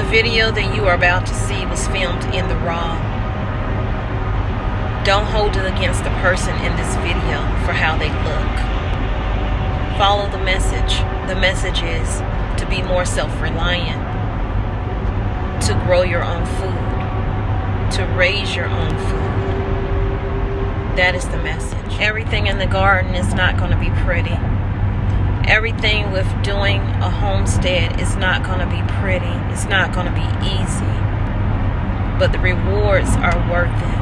video that you are about to see was filmed in the raw. Don't hold it against the person in this video for how they look. Follow the message. The message is to be more self-reliant, to grow your own food, to raise your own food. That is the message. Everything in the garden is not going to be pretty. Everything with doing a homestead is not going to be pretty. It's not going to be easy. But the rewards are worth it.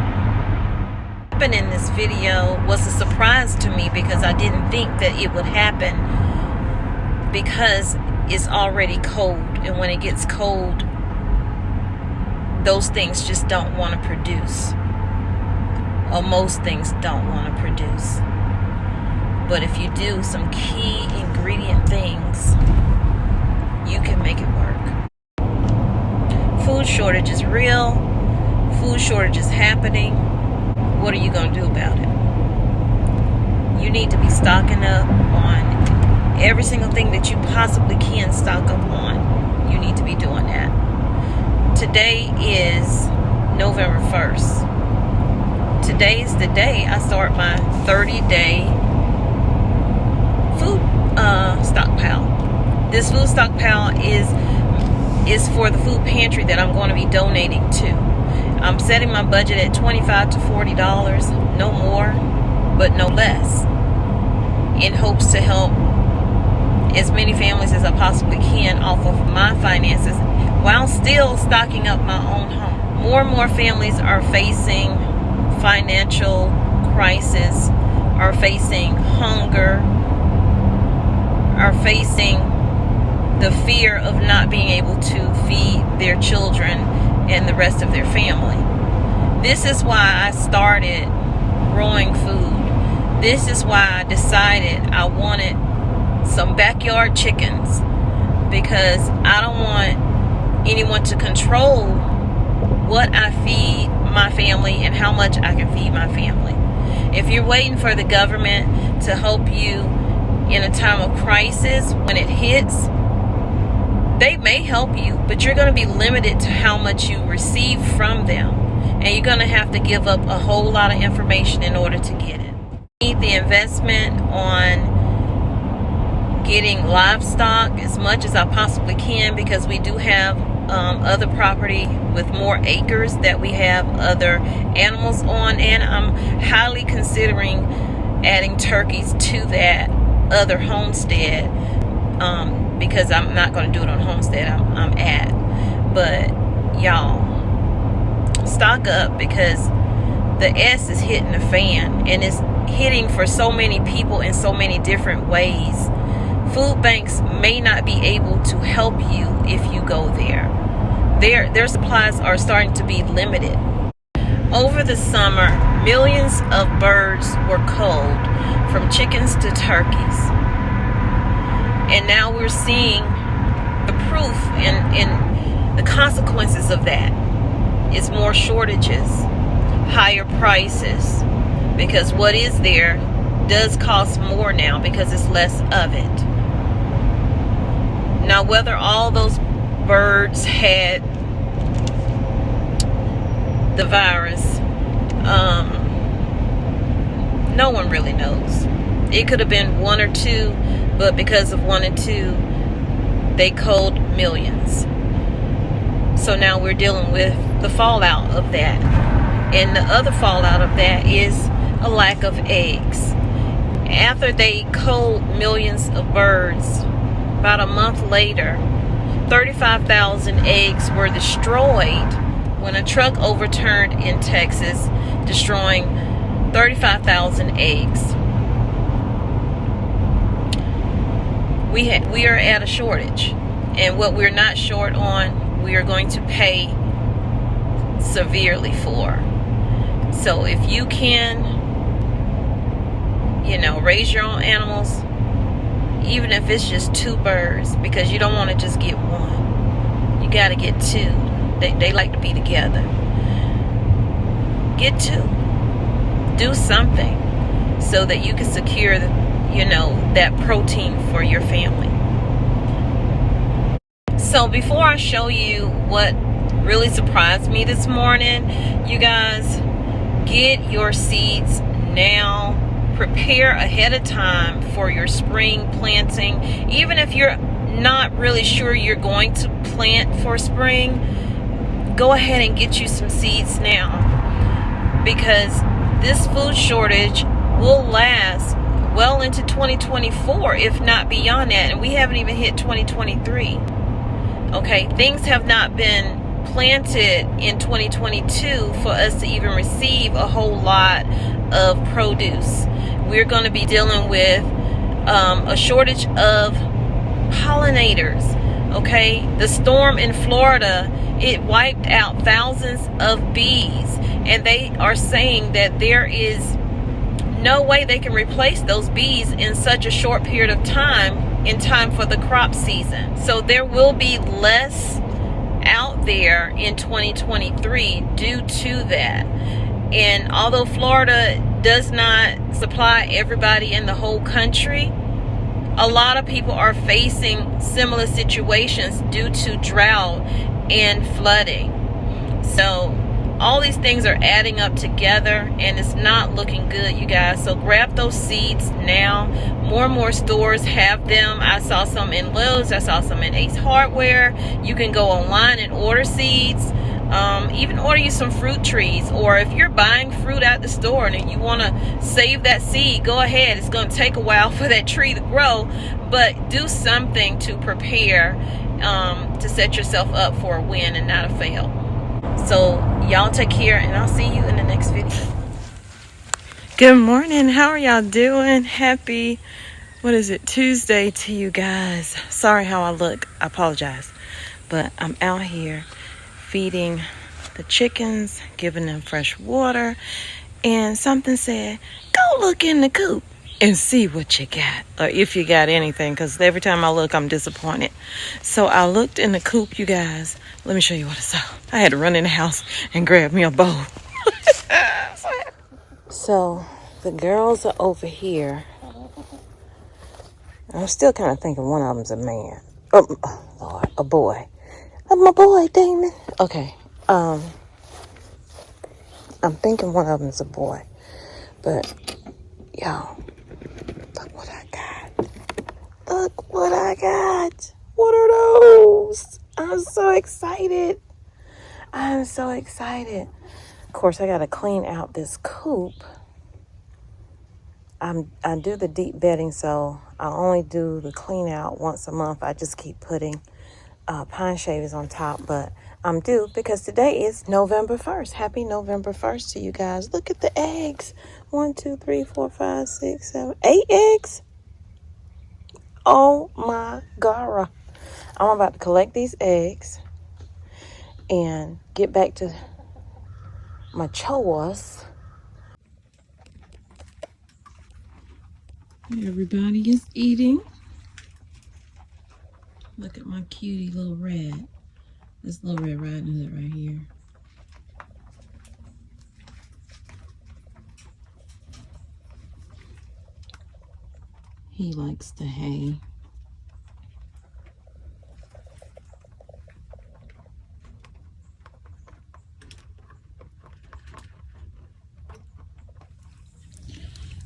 What happened in this video was a surprise to me because I didn't think that it would happen, because it's already cold, and when it gets cold, those things just don't want to produce, or most things don't want to produce. But if you do some key ingredient things, you can make it work. Food shortage is real. Food shortage is happening. What are you going to do about it? You need to be stocking up on every single thing that you possibly can stock up on. You need to be doing that. Today is November 1st. Today is the day I start my 30-day food stockpile. This food stockpile is for the food pantry that I'm going to be donating to. I'm setting my budget at $25 to $40, no more, but no less, in hopes to help as many families as I possibly can off of my finances while still stocking up my own home. More and more families are facing financial crisis, are facing hunger, are facing the fear of not being able to feed their children and the rest of their family. This is why I started growing food. This is why I decided I wanted some backyard chickens, because I don't want anyone to control what I feed my family and how much I can feed my family. If you're waiting for the government to help you in a time of crisis, when it hits, they may help you, but you're going to be limited to how much you receive from them, and you're going to have to give up a whole lot of information in order to get it. I need the investment on getting livestock as much as I possibly can, because we do have other property with more acres that we have other animals on, and I'm highly considering adding turkeys to that other homestead, because I'm not going to do it on Homestead. I'm at. But y'all, stock up, because the S is hitting the fan, and it's hitting for so many people in so many different ways. Food banks may not be able to help you if you go there. Their supplies are starting to be limited. Over the summer, millions of birds were culled, from chickens to turkeys. And now we're seeing the proof and the consequences of that. It's more shortages, higher prices, because what is there does cost more now because it's less of it. Now, whether all those birds had the virus, no one really knows. It could have been one or two, but because of one and two, they culled millions. So now we're dealing with the fallout of that. And the other fallout of that is a lack of eggs. After they culled millions of birds, about a month later, 35,000 eggs were destroyed when a truck overturned in Texas, destroying 35,000 eggs. We are at a shortage, and what we're not short on, we are going to pay severely for. So if you can, raise your own animals, even if it's just 2 birds, because you don't want to just get one. You got to get 2. They like to be together. Get 2. Do something so that you can secure that protein for your family. So before I show you what really surprised me this morning, you guys, get your seeds now. Prepare ahead of time for your spring planting. Even if you're not really sure you're going to plant for spring, go ahead and get you some seeds now, because this food shortage will last well into 2024, if not beyond that, and we haven't even hit 2023. Okay, things have not been planted in 2022 for us to even receive a whole lot of produce. We're going to be dealing with a shortage of pollinators. Okay, the storm in Florida, it wiped out thousands of bees, and they are saying that there is no way they can replace those bees in such a short period of time, in time for the crop season. So there will be less out there in 2023 due to that. And although Florida does not supply everybody in the whole country, a lot of people are facing similar situations due to drought and flooding. So all these things are adding up together, and it's not looking good, you guys. So grab those seeds now. More and more stores have them. I saw some in Lowe's. I saw some in Ace Hardware. You can go online and order seeds. Even order you some fruit trees, or if you're buying fruit at the store and you want to save that seed, go ahead. It's going to take a while for that tree to grow, but do something to prepare to set yourself up for a win and not a fail. So y'all take care, and I'll see you in the next video. Good morning. How are y'all doing? Happy, what is it, Tuesday to you guys. Sorry how I look. I apologize. But I'm out here feeding the chickens, giving them fresh water, and something said, go look in the coop and see what you got, or if you got anything, because every time I look, I'm disappointed. So I looked in the coop, you guys. Let me show you what I saw. I had to run in the house and grab me a bowl. So the girls are over here. I'm still kind of thinking one of them's a man. Oh, Lord, a boy. I'm a boy, Damon. Okay. I'm thinking one of them's a boy. But, y'all, look what I got. Look what I got. What are those? I'm so excited. I'm so excited. Of course, I got to clean out this coop. I do the deep bedding, so I only do the clean out once a month. I just keep putting pine shavings on top, but I'm due because today is November 1st. Happy November 1st to you guys. Look at the eggs. 1, 2, 3, 4, 5, 6, 7, 8 eggs. Oh my God. I'm about to collect these eggs and get back to my chores. Everybody is eating. Look at my cutie little red. This little Red Riding Hood right here. He likes the hay.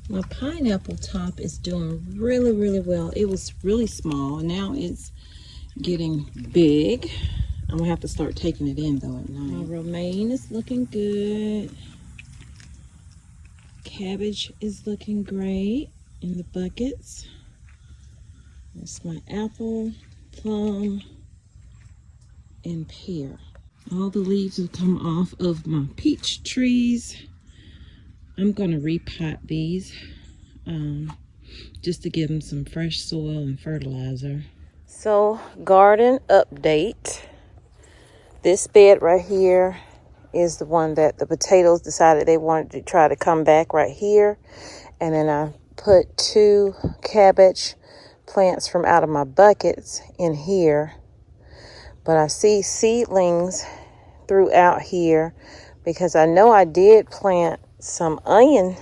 My pineapple top is doing really, really well. It was really small. Now it's getting big. I'm gonna have to start taking it in though at night. My romaine is looking good. Cabbage is looking great in the buckets. That's my apple, plum, and pear. All the leaves have come off of my peach trees. I'm gonna repot these just to give them some fresh soil and fertilizer. So, garden update. This bed right here is the one that the potatoes decided they wanted to try to come back right here. And then I put 2 cabbage plants from out of my buckets in here. But I see seedlings throughout here because I know I did plant some onion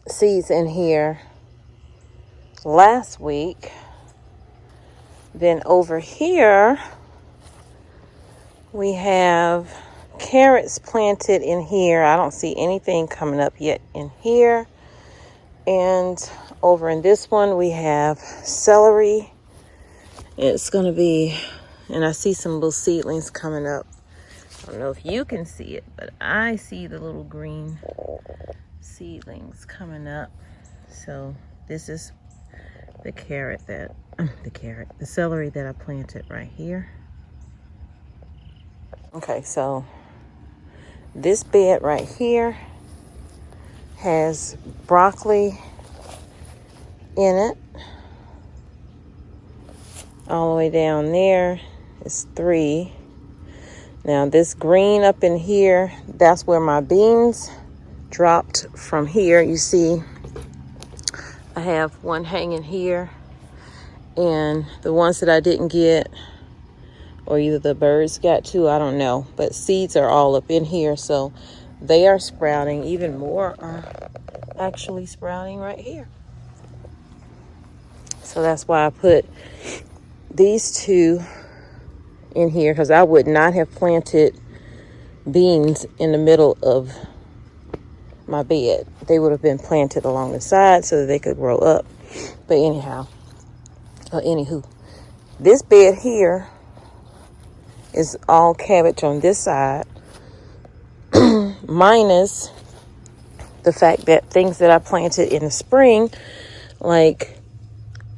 seeds in here last week. Then over here, we have carrots planted in here. I don't see anything coming up yet in here. And over in this one, we have celery. It's going to be, and I see some little seedlings coming up. I don't know if you can see it, but I see the little green seedlings coming up. So this is the the celery that I planted right here. Okay, so this bed right here has broccoli in it. All the way down there is 3. Now this green up in here, that's where my beans dropped from here. You see, I have one hanging here, and the ones that I didn't get, or either the birds got to, I don't know, but seeds are all up in here, so they are sprouting. Even more are actually sprouting right here. So that's why I put these 2 in here, because I would not have planted beans in the middle of my bed. They would have been planted along the side so that they could grow up. But anywho, this bed here is all cabbage on this side, minus the fact that things that I planted in the spring, like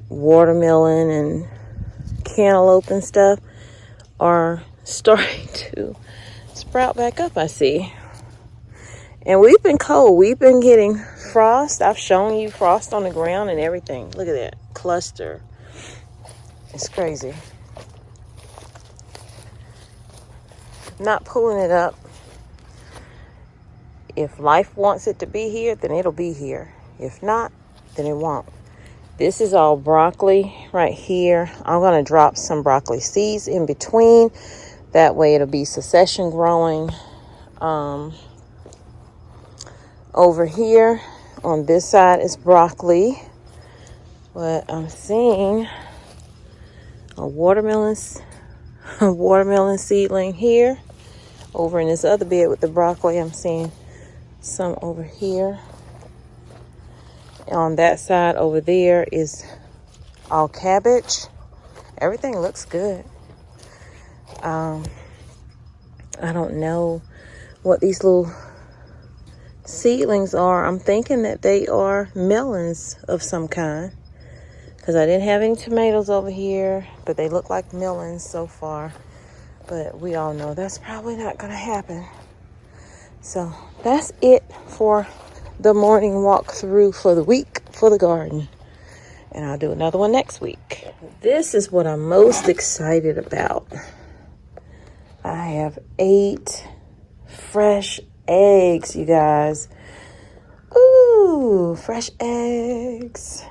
watermelon and cantaloupe and stuff, are starting to sprout back up, I see. And we've been cold. We've been getting frost. I've shown you frost on the ground and everything. Look at that cluster. It's crazy. Not pulling it up. If life wants it to be here, then it'll be here. If not, then it won't. This is all broccoli right here. I'm going to drop some broccoli seeds in between. That way it'll be succession growing. Over here on this side is broccoli. But I'm seeing a watermelon seedling here. Over in this other bed with the broccoli, I'm seeing some over here. On that side over there is all cabbage. Everything looks good. I don't know what these little seedlings are. I'm thinking that they are melons of some kind, because I didn't have any tomatoes over here, but they look like melons so far. But we all know that's probably not going to happen. So that's it for the morning walk through for the week for the garden. And I'll do another one next week. This is what I'm most excited about. I have 8 fresh eggs, you guys. Ooh, fresh eggs.